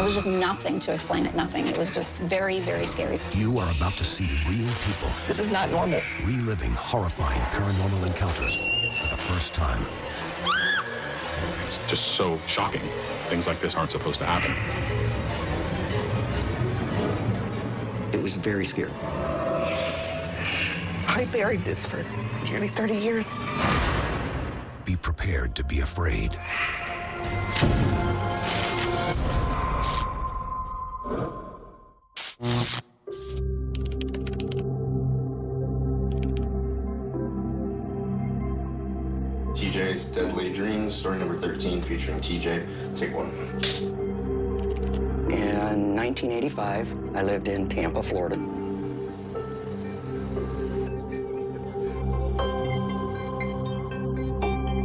was just nothing to explain it, nothing. It was just very, very scary. You are about to see real people. This is not normal. Reliving horrifying paranormal encounters for the first time. It's just so shocking. Things like this aren't supposed to happen. It was very scary. I buried this for nearly 30 years. Be prepared to be afraid. TJ's Deadly Dreams, story number 13, featuring TJ. Take one. In 1985, I lived in Tampa, Florida.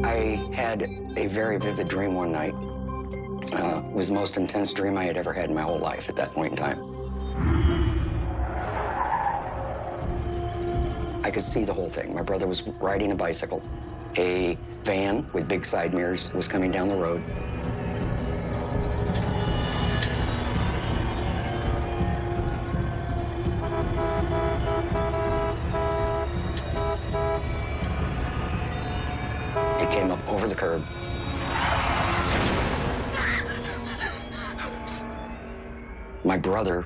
I had a very vivid dream one night. It was the most intense dream I had ever had in my whole life at that point in time. I could see the whole thing. My brother was riding a bicycle. A van with big side mirrors was coming down the road. It came up over the curb. My brother,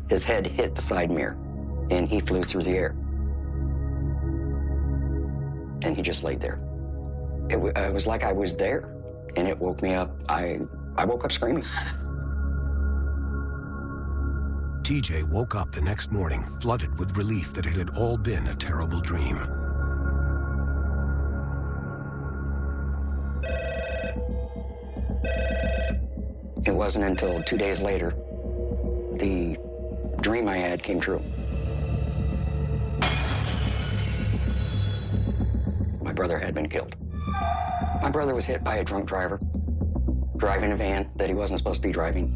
his head hit the side mirror, and he flew through the air. And he just laid there. It was like I was there, and it woke me up. I woke up screaming. TJ woke up the next morning flooded with relief that it had all been a terrible dream. It wasn't until 2 days later the dream I had came true. My brother had been killed. My brother was hit by a drunk driver, driving a van that he wasn't supposed to be driving.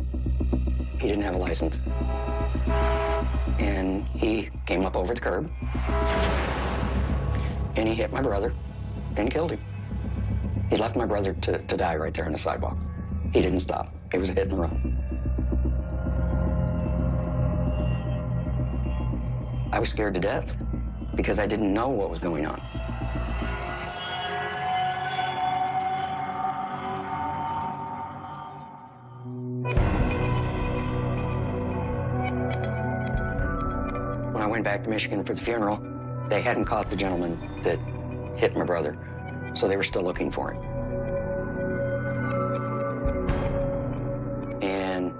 He didn't have a license. And he came up over the curb, and he hit my brother and killed him. He left my brother to die right there on the sidewalk. He didn't stop. It was a hit and run. I was scared to death because I didn't know what was going on. When I went back to Michigan for the funeral, they hadn't caught the gentleman that hit my brother, so they were still looking for him. And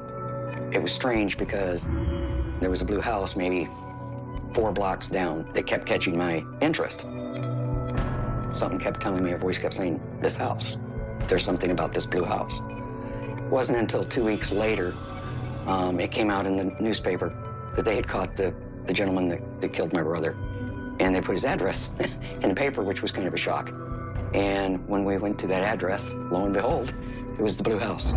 it was strange because there was a blue house maybe 4 blocks down that kept catching my interest. Something kept telling me, a voice kept saying, this house. There's something about this blue house. It wasn't until 2 weeks later, it came out in the newspaper that they had caught the gentleman that killed my brother. And they put his address in the paper, which was kind of a shock. And when we went to that address, lo and behold, it was the blue house.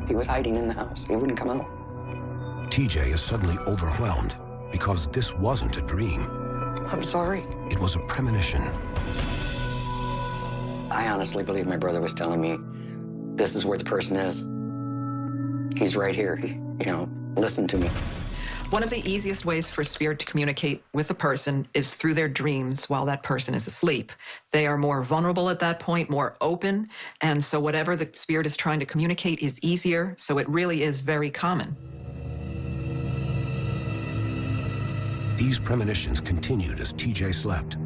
He was hiding in the house. He wouldn't come out. TJ is suddenly overwhelmed because this wasn't a dream. I'm sorry. It was a premonition. I honestly believe my brother was telling me, this is where the person is. He's right here. Listen to me. One of the easiest ways for spirit to communicate with a person is through their dreams while that person is asleep. They are more vulnerable at that point, more open, and so whatever the spirit is trying to communicate is easier, so it really is very common. These premonitions continued as TJ slept.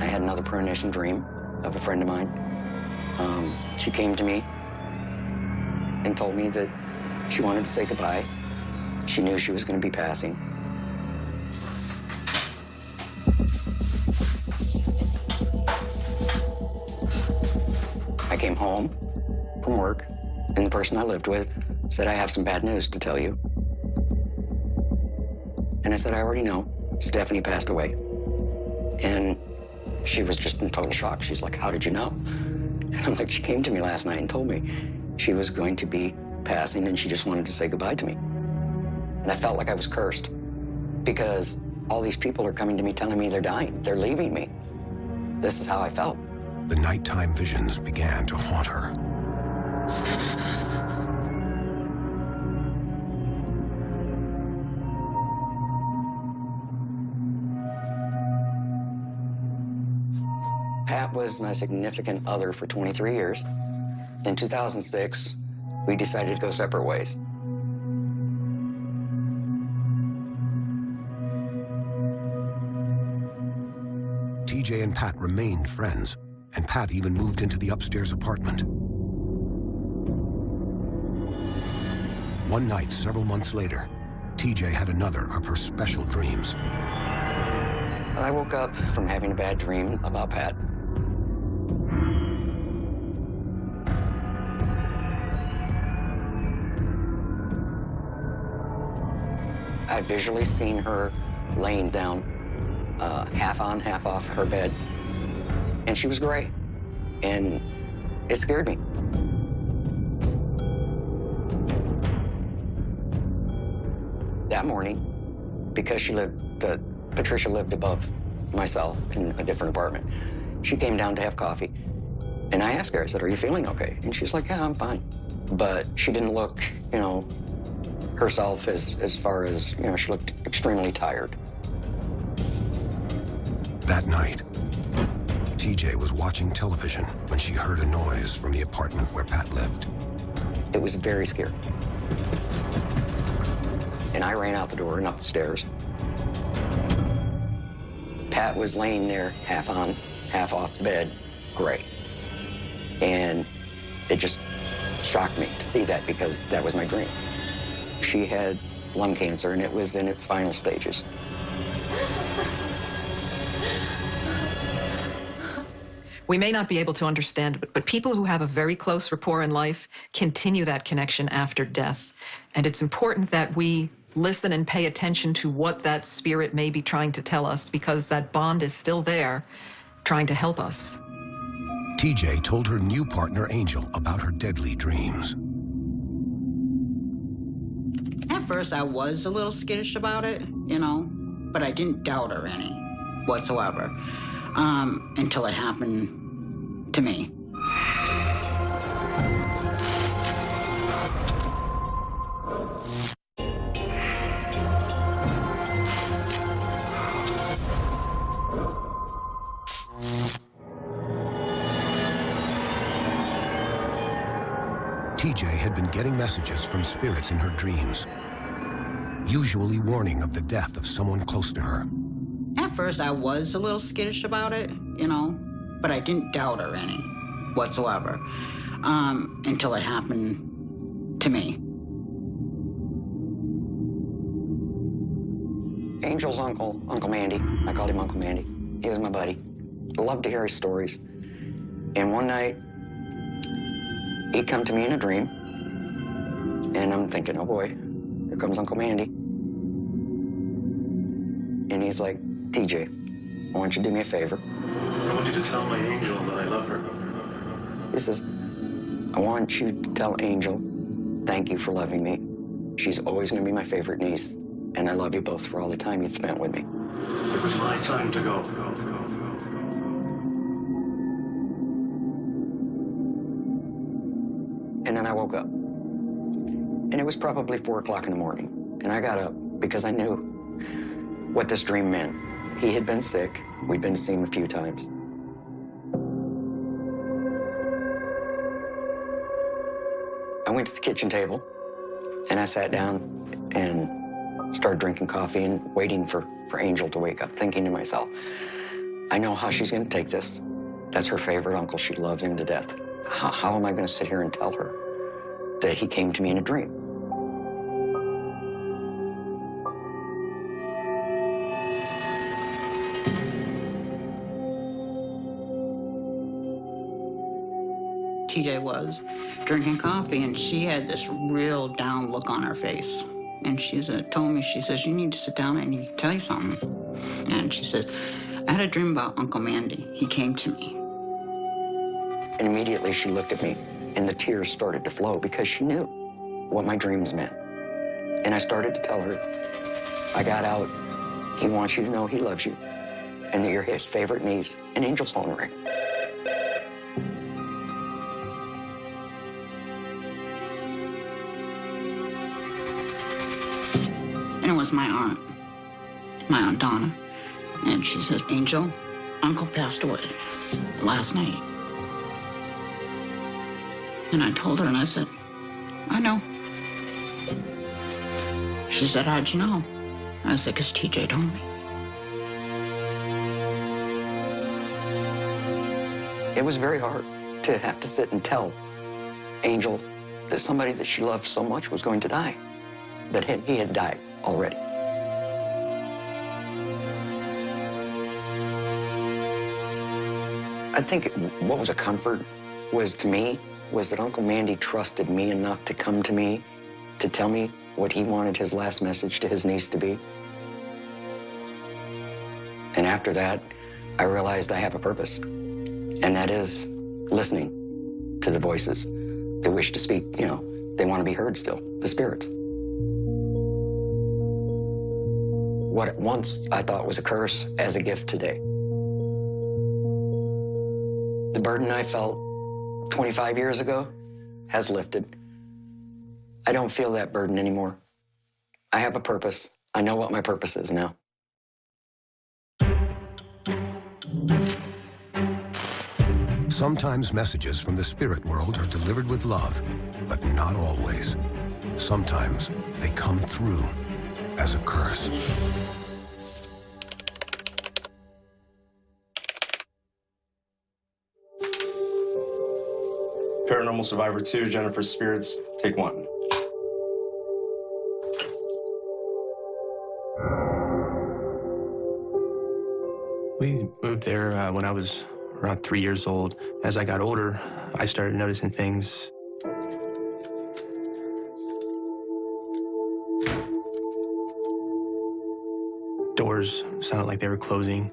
I had another premonition dream of a friend of mine. She came to me and told me that she wanted to say goodbye. She knew she was going to be passing. I came home from work, and the person I lived with said, I have some bad news to tell you. And I said, I already know. Stephanie passed away. And she was just in total shock. She's like, how did you know? And I'm like, she came to me last night and told me she was going to be passing and she just wanted to say goodbye to me. And And I felt like I was cursed because all these people are coming to me telling me they're dying. They're leaving me. This is how I felt. The nighttime visions began to haunt her. Pat was my significant other for 23 years. In 2006, we decided to go separate ways. TJ and Pat remained friends, and Pat even moved into the upstairs apartment. One night, several months later, TJ had another of her special dreams. I woke up from having a bad dream about Pat. I visually seen her laying down, half on, half off her bed, and she was gray, and it scared me. That morning, because Patricia lived above myself in a different apartment, she came down to have coffee, and I asked her, I said, "Are you feeling okay?" And she's like, "Yeah, I'm fine." But she didn't look, herself as far as, she looked extremely tired. That night, TJ was watching television when she heard a noise from the apartment where Pat lived. It was very scary. And I ran out the door and up the stairs. Pat was laying there, half on, half off the bed, gray. And it just shocked me to see that because that was my dream. She had lung cancer, and it was in its final stages. We may not be able to understand it, but people who have a very close rapport in life continue that connection after death. And it's important that we listen and pay attention to what that spirit may be trying to tell us, because that bond is still there, trying to help us. TJ told her new partner, Angel, about her deadly dreams. At first, I was a little skittish about it, but I didn't doubt her any whatsoever until it happened to me. TJ had been getting messages from spirits in her dreams, usually warning of the death of someone close to her. At first, I was a little skittish about it, but I didn't doubt her any whatsoever until it happened to me. Angel's uncle, Uncle Mandy, I called him Uncle Mandy. He was my buddy. I loved to hear his stories. And one night, he come to me in a dream, and I'm thinking, oh boy, here comes Uncle Mandy. And he's like, TJ, I want you to do me a favor. I want you to tell my Angel that I love her. He says, I want you to tell Angel, thank you for loving me. She's always gonna be my favorite niece, and I love you both for all the time you've spent with me. It was my time to go. And then I woke up. And it was probably 4 o'clock in the morning. And I got up because I knew what this dream meant. He had been sick. We'd been to see him a few times. I went to the kitchen table, and I sat down and started drinking coffee and waiting for Angel to wake up, thinking to myself, I know how she's going to take this. That's her favorite uncle. She loves him to death. How am I going to sit here and tell her that he came to me in a dream? TJ was drinking coffee, and she had this real down look on her face. And she told me, she says, you need to sit down, I need to tell you something. And she says, I had a dream about Uncle Mandy. He came to me. And immediately she looked at me, and the tears started to flow because she knew what my dreams meant. And I started to tell her, I got out. He wants you to know he loves you and that you're his favorite niece. An angel's phone rang. And it was my Aunt Donna. And she said, Angel, Uncle passed away last night. And I told her, and I said, I know. She said, how'd you know? I said, because TJ told me. It was very hard to have to sit and tell Angel that somebody that she loved so much was going to die, that he had died already. I think what was a comfort was, to me, was that Uncle Mandy trusted me enough to come to me to tell me what he wanted his last message to his niece to be. And after that, I realized I have a purpose, and that is listening to the voices that wish to speak. You know, they want to be heard still, the spirits. What once I thought was a curse as a gift today. The burden I felt 25 years ago has lifted. I don't feel that burden anymore. I have a purpose. I know what my purpose is now. Sometimes messages from the spirit world are delivered with love, but not always. Sometimes they come through as a curse. Paranormal Survivor 2, Jennifer's Spirits, take 1. We moved there when I was around 3 years old. As I got older, I started noticing things. Doors sounded like they were closing,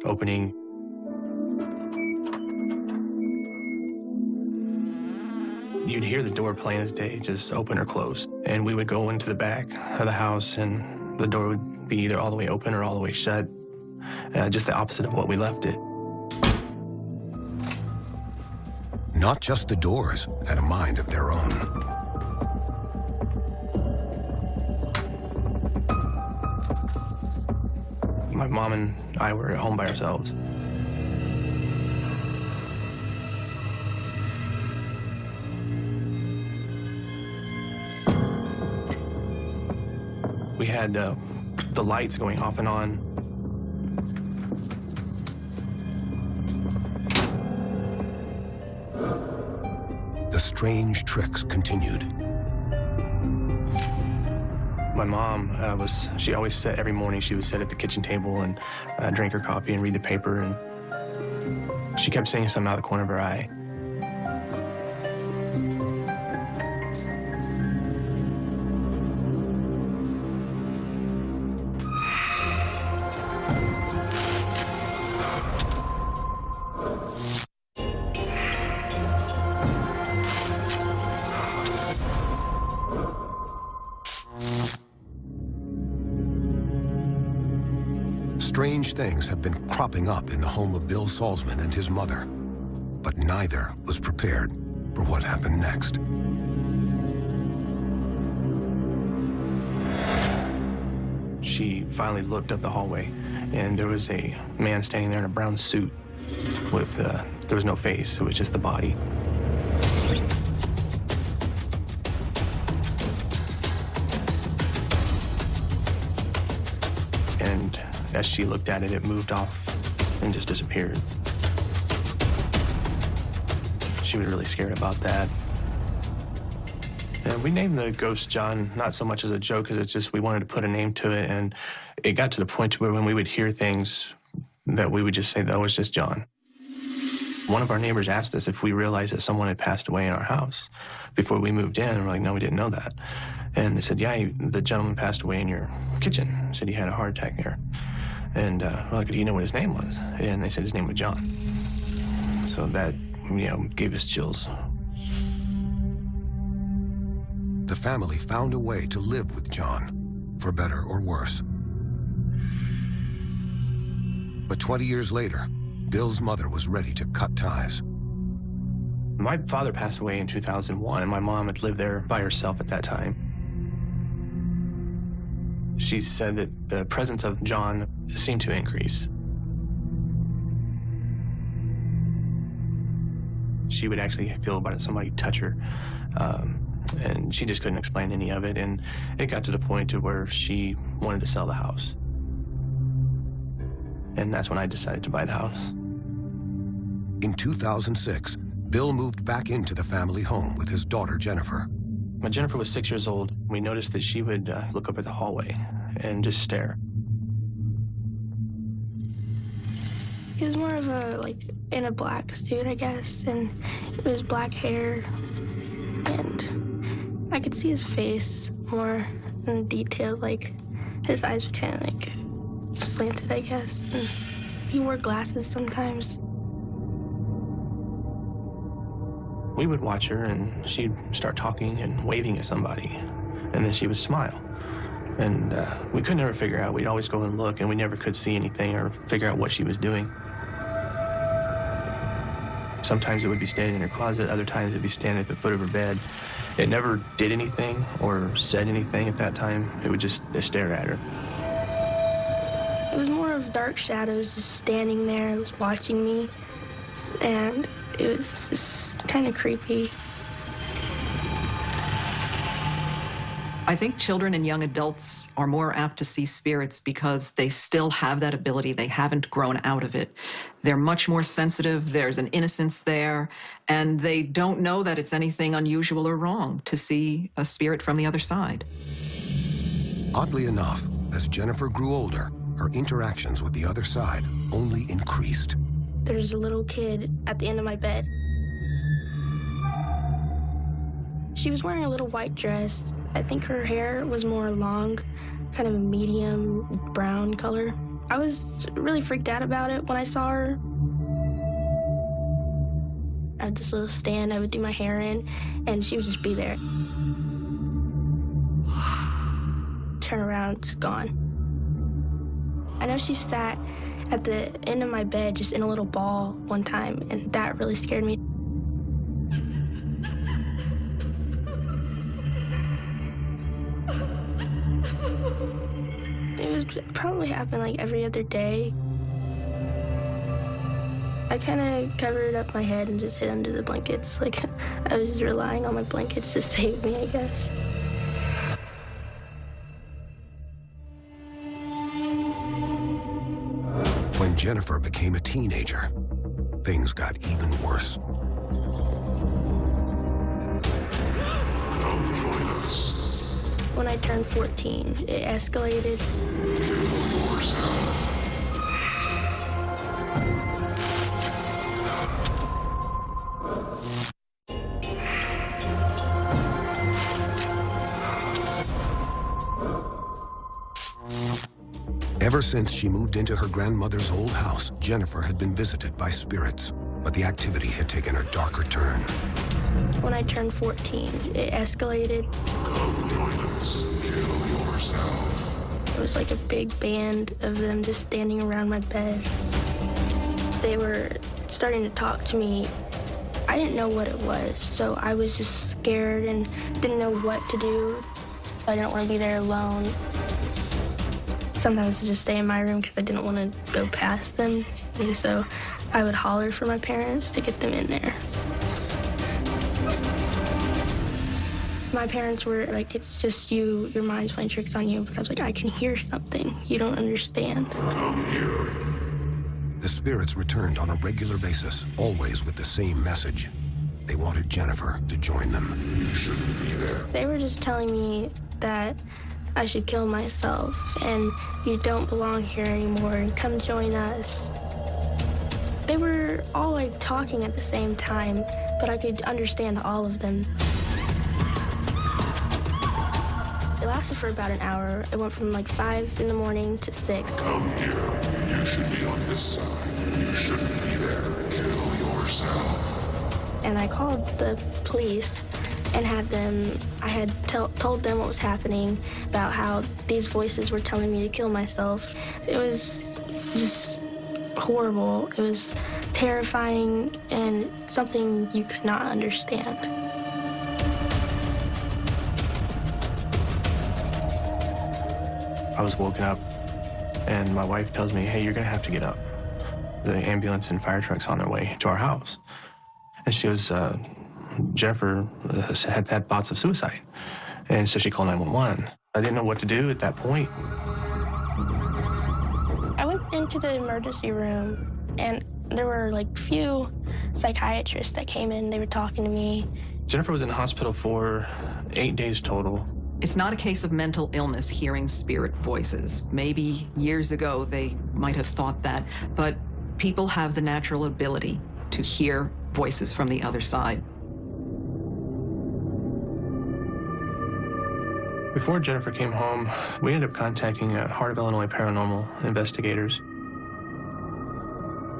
opening. You'd hear the door plain as day, just open or close. And we would go into the back of the house, and the door would be either all the way open or all the way shut. Just the opposite of what we left it. Not just the doors had a mind of their own. My mom and I were at home by ourselves. We had the lights going off and on. The strange tricks continued. My mom she always sat every morning, she would sit at the kitchen table and drink her coffee and read the paper, and she kept saying something out of the corner of her eye. Strange things have been cropping up in the home of Bill Salzman and his mother, but neither was prepared for what happened next. She finally looked up the hallway, and there was a man standing there in a brown suit with, there was no face, it was just the body. And as she looked at it, it moved off and just disappeared. She was really scared about that. And we named the ghost John, not so much as a joke, as it's just we wanted to put a name to it. And it got to the point where when we would hear things that we would just say, that was just John. One of our neighbors asked us if we realized that someone had passed away in our house before we moved in. And we're like, no, we didn't know that. And they said, yeah, the gentleman passed away in your kitchen. Said he had a heart attack there. And we're like, do you know what his name was? And they said his name was John. So that, gave us chills. the family found a way to live with John, for better or worse. But 20 years later, Bill's mother was ready to cut ties. My father passed away in 2001, and my mom had lived there by herself at that time. She said that the presence of John seemed to increase. She would actually feel about somebody touch her, and she just couldn't explain any of it, and it got to the point to where she wanted to sell the house. And that's when I decided to buy the house. In 2006, Bill moved back into the family home with his daughter, Jennifer. When Jennifer was 6 years old, we noticed that she would look up at the hallway and just stare. He was more of a, in a black suit, I guess, and it was black hair, and I could see his face more in detail, his eyes were kind of, slanted, I guess, and he wore glasses sometimes. We would watch her, and she'd start talking and waving at somebody, and then she would smile. And we could never figure out. We'd always go and look, and we never could see anything or figure out what she was doing. Sometimes it would be standing in her closet, other times it'd be standing at the foot of her bed. It never did anything or said anything at that time. It would just stare at her. It was more of dark shadows just standing there. It was watching me, and it was just kind of creepy. I think children and young adults are more apt to see spirits because they still have that ability. They haven't grown out of it. They're much more sensitive. There's an innocence there, and they don't know that it's anything unusual or wrong to see a spirit from the other side. Oddly enough, as Jennifer grew older, her interactions with the other side only increased. There's a little kid at the end of my bed. She was wearing a little white dress. I think her hair was more long, kind of a medium brown color. I was really freaked out about it when I saw her. I had this little stand I would do my hair in, and she would just be there. Turn around, it's gone. I know she sat at the end of my bed just in a little ball one time, and that really scared me. It would probably happen every other day. I kind of covered up my head and just hid under the blankets. I was just relying on my blankets to save me, I guess. When Jennifer became a teenager, things got even worse. Come join us. When I turned 14, it escalated. Kill yourself. Ever since she moved into her grandmother's old house, Jennifer had been visited by spirits, but the activity had taken a darker turn. When I turned 14, it escalated. Come join us. Kill yourself. It was like a big band of them just standing around my bed. They were starting to talk to me. I didn't know what it was, so I was just scared and didn't know what to do. I didn't want to be there alone. Sometimes I just stay in my room because I didn't want to go past them, and so I would holler for my parents to get them in there. My parents were like, it's just you, your mind's playing tricks on you, but I was like, I can hear something. You don't understand. Come here. The spirits returned on a regular basis, always with the same message. They wanted Jennifer to join them. You shouldn't be there. They were just telling me that I should kill myself, and you don't belong here anymore, and come join us. They were all talking at the same time, but I could understand all of them. It lasted for about an hour. It went from 5 in the morning to 6. Come here. You should be on this side. You shouldn't be there. Kill yourself. And I called the police, and I had told them what was happening, about how these voices were telling me to kill myself. It was just horrible. It was terrifying and something you could not understand. I was woken up, and my wife tells me, hey, you're gonna have to get up. The ambulance and fire truck's on their way to our house. And she goes, Jennifer had thoughts of suicide. And so she called 911. I didn't know what to do at that point. I went into the emergency room, and there were like few psychiatrists that came in. They were talking to me. Jennifer was in the hospital for 8 days total. It's not a case of mental illness hearing spirit voices. Maybe years ago they might have thought that, but people have the natural ability to hear voices from the other side. Before Jennifer came home, we ended up contacting Heart of Illinois paranormal investigators.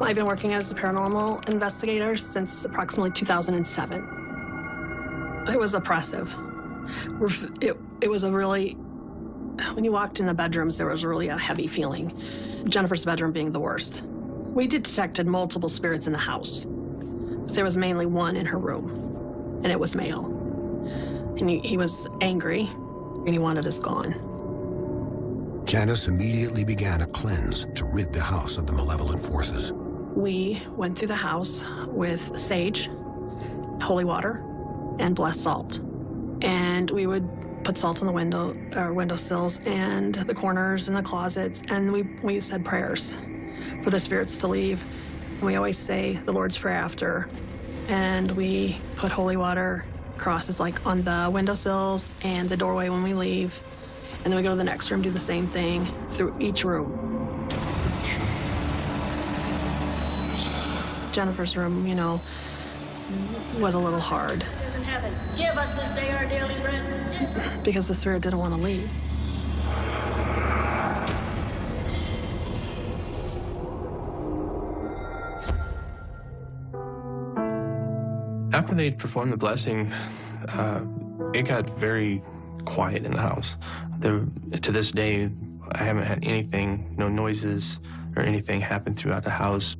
I've been working as a paranormal investigator since approximately 2007. It was oppressive. It was a really, when you walked in the bedrooms, there was really a heavy feeling. Jennifer's bedroom being the worst. We detected multiple spirits in the house. There was mainly one in her room, and it was male. And he was angry, and he wanted us gone. Janice immediately began a cleanse to rid the house of the malevolent forces. We went through the house with sage, holy water, and blessed salt. And we would put salt on the windowsills and the corners and the closets, and we said prayers for the spirits to leave. And we always say the Lord's Prayer after. And we put holy water crosses like on the windowsills and the doorway when we leave. And then we go to the next room, do the same thing through each room. Jennifer's room, you know, was a little hard. In heaven, give us this day our daily bread. Because the spirit didn't want to leave. After they performed the blessing, it got very quiet in the house. To this day, I haven't had anything, no noises or anything happen throughout the house.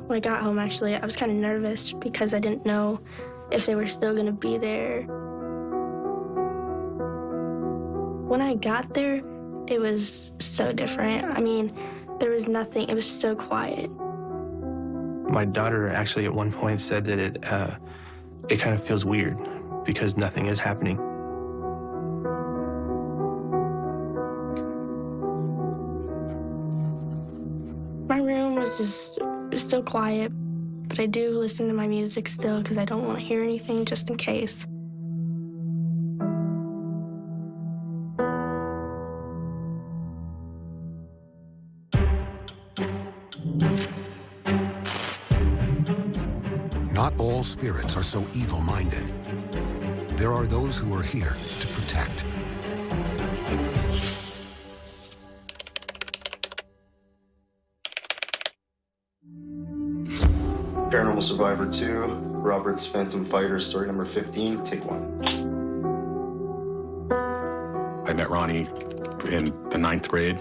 When I got home, actually, I was kind of nervous because I didn't know if they were still going to be there. When I got there, it was so different. I mean, there was nothing. It was so quiet. My daughter actually at one point said that it kind of feels weird because nothing is happening. My room was just still quiet, but I do listen to my music still because I don't want to hear anything just in case. Not all spirits are so evil-minded. There are those who are here to protect. Paranormal Survivor 2, Robert's Phantom Fighter, story number 15, take 1. I met Ronnie in the 9th grade,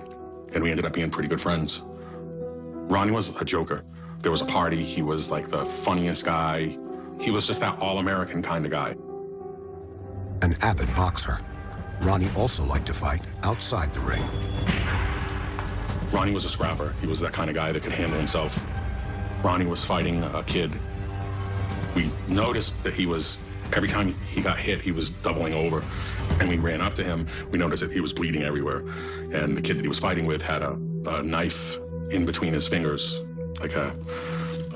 and we ended up being pretty good friends. Ronnie was a joker. There was a party, he was like the funniest guy. He was just that all-American kind of guy. An avid boxer, Ronnie also liked to fight outside the ring. Ronnie was a scrapper. He was that kind of guy that could handle himself. Ronnie was fighting a kid. We noticed that he was, every time he got hit, he was doubling over. And we ran up to him. We noticed that he was bleeding everywhere. And the kid that he was fighting with had a knife in between his fingers, like a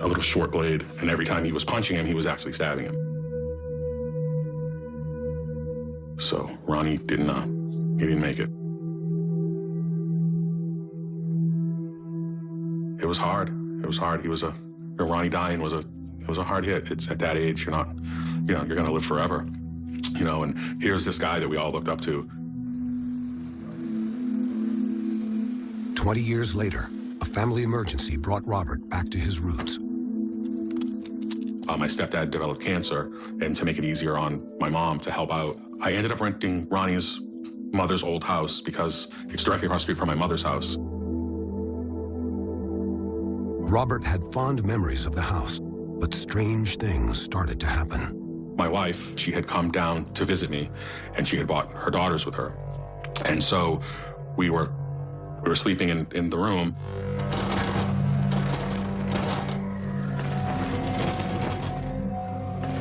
little short blade. And every time he was punching him, he was actually stabbing him. So Ronnie didn't make it. It was hard. It was hard. Ronnie dying was a hard hit. It's at that age, you're gonna live forever. And here's this guy that we all looked up to. 20 years later, a family emergency brought Robert back to his roots. My stepdad developed cancer, and to make it easier on my mom to help out, I ended up renting Ronnie's mother's old house because it's directly across the street from my mother's house. Robert had fond memories of the house, but strange things started to happen. My wife, she had come down to visit me, and she had brought her daughters with her. And so we were sleeping in the room.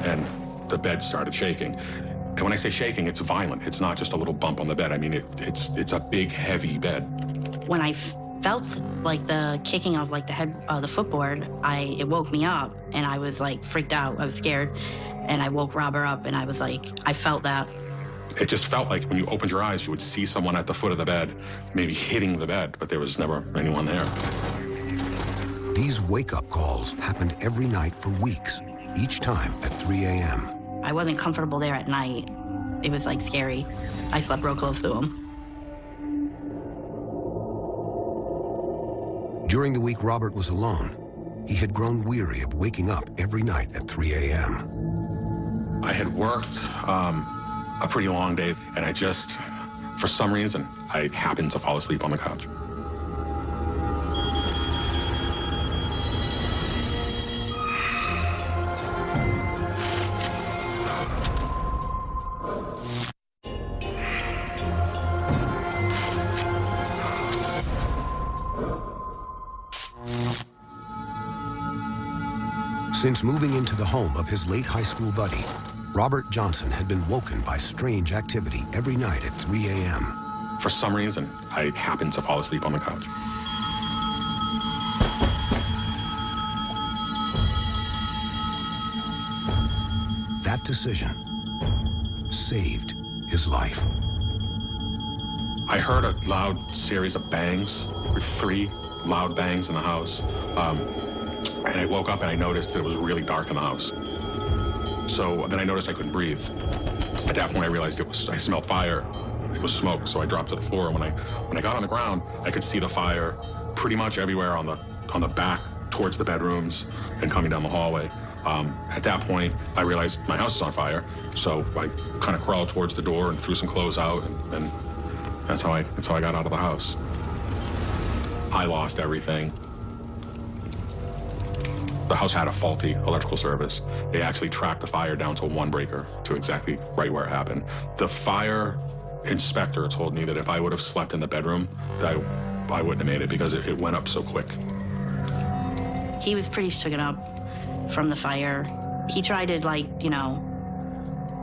And the bed started shaking. And when I say shaking, it's violent. It's not just a little bump on the bed. I mean, it's a big, heavy bed. When I felt like the kicking of like the footboard, it woke me up, and I was like freaked out. I was scared, and I woke Robert up, and I was like, I felt that. It just felt like when you opened your eyes, you would see someone at the foot of the bed, maybe hitting the bed, but there was never anyone there. These wake-up calls happened every night for weeks, each time at 3 a.m. I wasn't comfortable there at night. It was like scary. I slept real close to him. During the week Robert was alone, he had grown weary of waking up every night at 3 a.m. I had worked a pretty long day, and I just, for some reason, I happened to fall asleep on the couch. Since moving into the home of his late high school buddy, Robert Johnson had been woken by strange activity every night at 3 a.m. For some reason, I happened to fall asleep on the couch. That decision saved his life. I heard a loud series of bangs, 3 loud bangs in the house. And I woke up and I noticed that it was really dark in the house. So then I noticed I couldn't breathe. At that point, I realized I smelled fire. It was smoke, so I dropped to the floor. And when I got on the ground, I could see the fire pretty much everywhere on the back towards the bedrooms and coming down the hallway. At that point, I realized my house is on fire. So I kind of crawled towards the door and threw some clothes out, and that's how I got out of the house. I lost everything. The house had a faulty electrical service. They actually tracked the fire down to 1 breaker, to exactly right where it happened. The fire inspector told me that if I would have slept in the bedroom, that I wouldn't have made it because it went up so quick. He was pretty shaken up from the fire. He tried to, like, you know,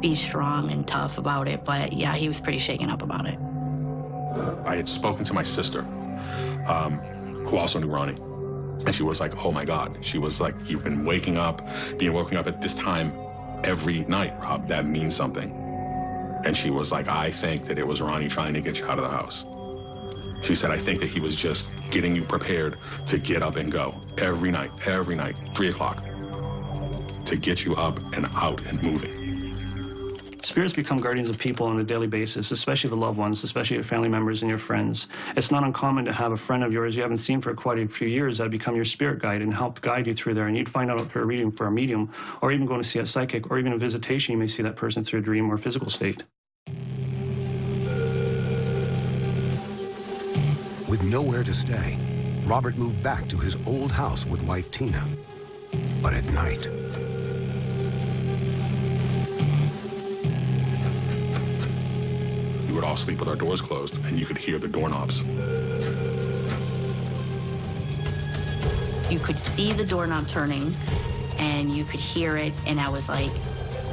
be strong and tough about it, but yeah, he was pretty shaken up about it. I had spoken to my sister, who also knew Ronnie. And she was like, oh my God. She was like, you've been being woken up at this time every night, Rob. That means something. And she was like, I think that it was Ronnie trying to get you out of the house. She said, I think that he was just getting you prepared to get up and go every night, 3 o'clock, to get you up and out and moving. Spirits become guardians of people on a daily basis, especially the loved ones, especially your family members and your friends. It's not uncommon to have a friend of yours you haven't seen for quite a few years that become your spirit guide and help guide you through there. And you'd find out through a reading for a medium, or even going to see a psychic, or even a visitation, you may see that person through a dream or physical state. With nowhere to stay, Robert moved back to his old house with wife Tina. But at night, we would all sleep with our doors closed, and you could hear the doorknobs. You could see the doorknob turning, and you could hear it, and I was like,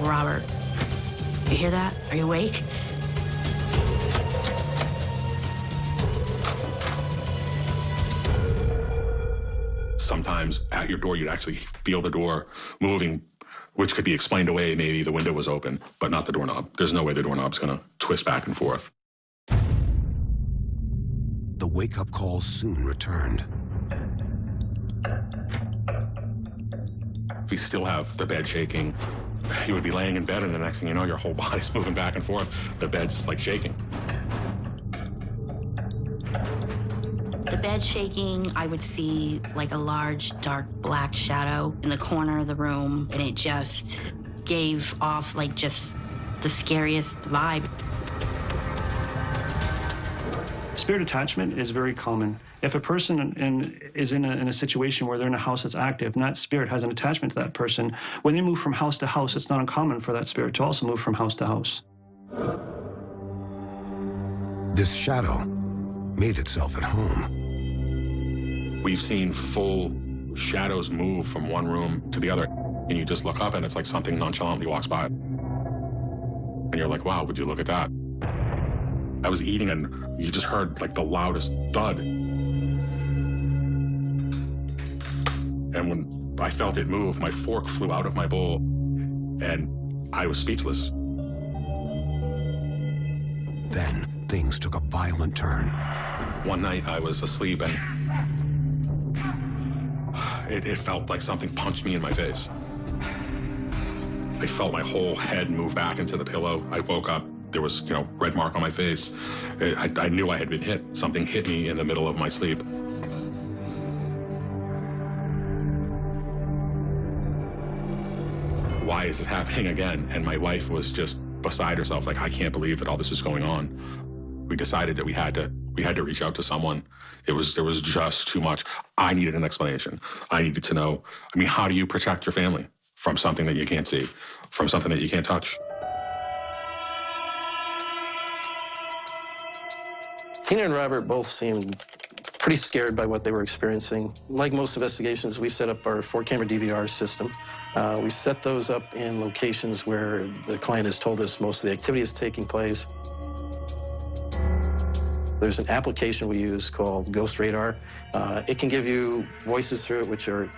Robert, you hear that? Are you awake? Sometimes at your door, you'd actually feel the door moving, which could be explained away. Maybe the window was open, but not the doorknob. There's no way the doorknob's gonna twist back and forth. the wake-up calls soon returned. We still have the bed shaking. You would be laying in bed, and the next thing you know, your whole body's moving back and forth. The bed's like shaking. The bed shaking, I would see like a large, dark, black shadow in the corner of the room, and it just gave off like just the scariest vibe. Spirit attachment is very common. If a person is in a situation where they're in a house that's active and that spirit has an attachment to that person, when they move from house to house, it's not uncommon for that spirit to also move from house to house. This shadow made itself at home. We've seen full shadows move from one room to the other, and you just look up and it's like something nonchalantly walks by. And you're like, wow, would you look at that? I was eating and you just heard like the loudest thud. And when I felt it move, my fork flew out of my bowl and I was speechless. Then things took a violent turn. One night I was asleep and it felt like something punched me in my face. I felt my whole head move back into the pillow. I woke up, there was, red mark on my face. I knew I had been hit. Something hit me in the middle of my sleep. Why is this happening again? And my wife was just beside herself, like, I can't believe that all this is going on. We decided that we had to reach out to someone. There was just too much. I needed an explanation. I needed to know, how do you protect your family from something that you can't see, from something that you can't touch? Tina and Robert both seemed pretty scared by what they were experiencing. Like most investigations, we set up our 4-camera DVR system. We set those up in locations where the client has told us most of the activity is taking place. There's an application we use called Ghost Radar. It can give you voices through it, which are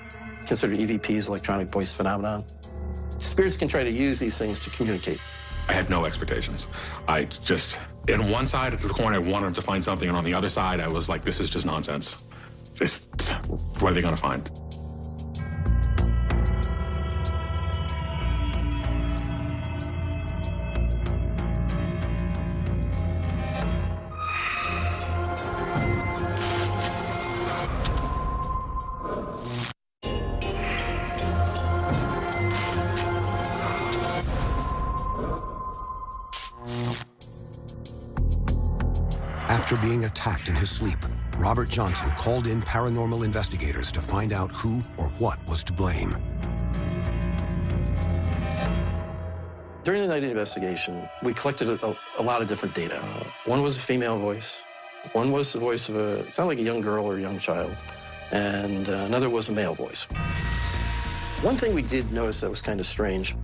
considered EVPs, electronic voice phenomenon. Spirits can try to use these things to communicate. I had no expectations. I just, in one side of the corner, I wanted to find something, and on the other side, I was like, this is just nonsense. What are they gonna find? After being attacked in his sleep, Robert Johnson called in paranormal investigators to find out who or what was to blame. During the night investigation, we collected a lot of different data. One was a female voice. One was the voice of it sounded like a young girl or a young child. And another was a male voice. One thing we did notice that was kind of strange,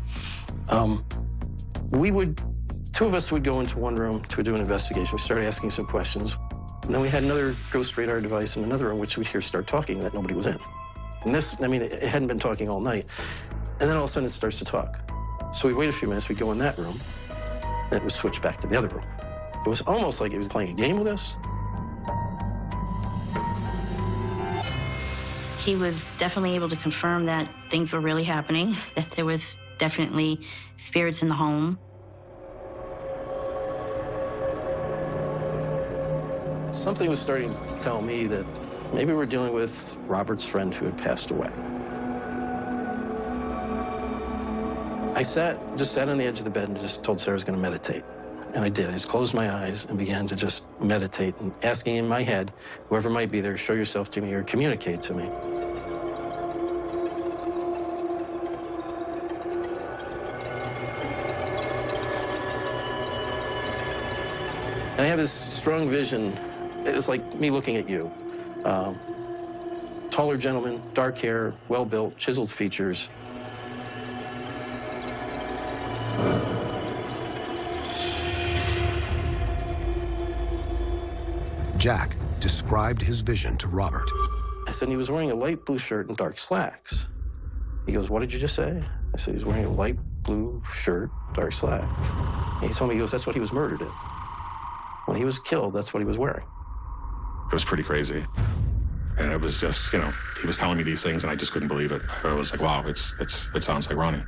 two of us would go into one room to do an investigation. We started asking some questions. And then we had another ghost radar device in another room, which we'd hear start talking that nobody was in. And this, it hadn't been talking all night. And then all of a sudden it starts to talk. So we wait a few minutes, we go in that room, and it would switch back to the other room. It was almost like it was playing a game with us. He was definitely able to confirm that things were really happening, that there was definitely spirits in the home. Something was starting to tell me that maybe we're dealing with Robert's friend who had passed away. I just sat on the edge of the bed and just told Sarah I was going to meditate. And I did. I just closed my eyes and began to just meditate and asking in my head, whoever might be there, show yourself to me or communicate to me. And I have this strong vision. It was like me looking at you. Taller gentleman, dark hair, well-built, chiseled features. Jack described his vision to Robert. I said he was wearing a light blue shirt and dark slacks. He goes, "What did you just say?" I said, "He's wearing a light blue shirt, dark slack." And he told me, he goes, "That's what he was murdered in. When he was killed, that's what he was wearing." It was pretty crazy. And it was just, he was telling me these things and I just couldn't believe it. I was like, wow, it sounds like Ronnie.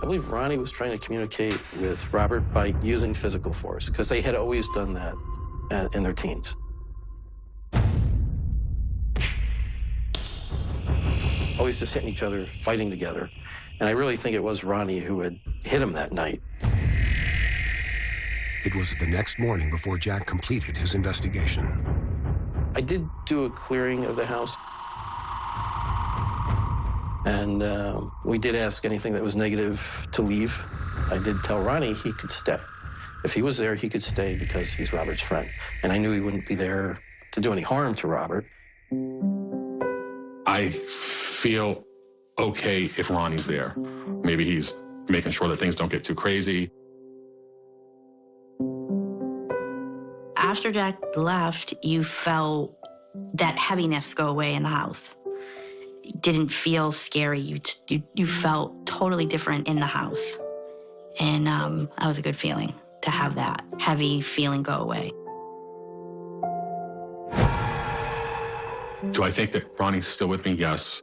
I believe Ronnie was trying to communicate with Robert by using physical force, because they had always done that in their teens. Always just hitting each other, fighting together. And I really think it was Ronnie who had hit him that night. It was the next morning before Jack completed his investigation. I did do a clearing of the house. And we did ask anything that was negative to leave. I did tell Ronnie he could stay. If he was there, he could stay because he's Robert's friend. And I knew he wouldn't be there to do any harm to Robert. I feel okay if Ronnie's there. Maybe he's making sure that things don't get too crazy. After Jack left, you felt that heaviness go away in the house. It didn't feel scary. You felt totally different in the house. And that was a good feeling, to have that heavy feeling go away. Do I think that Ronnie's still with me? Yes.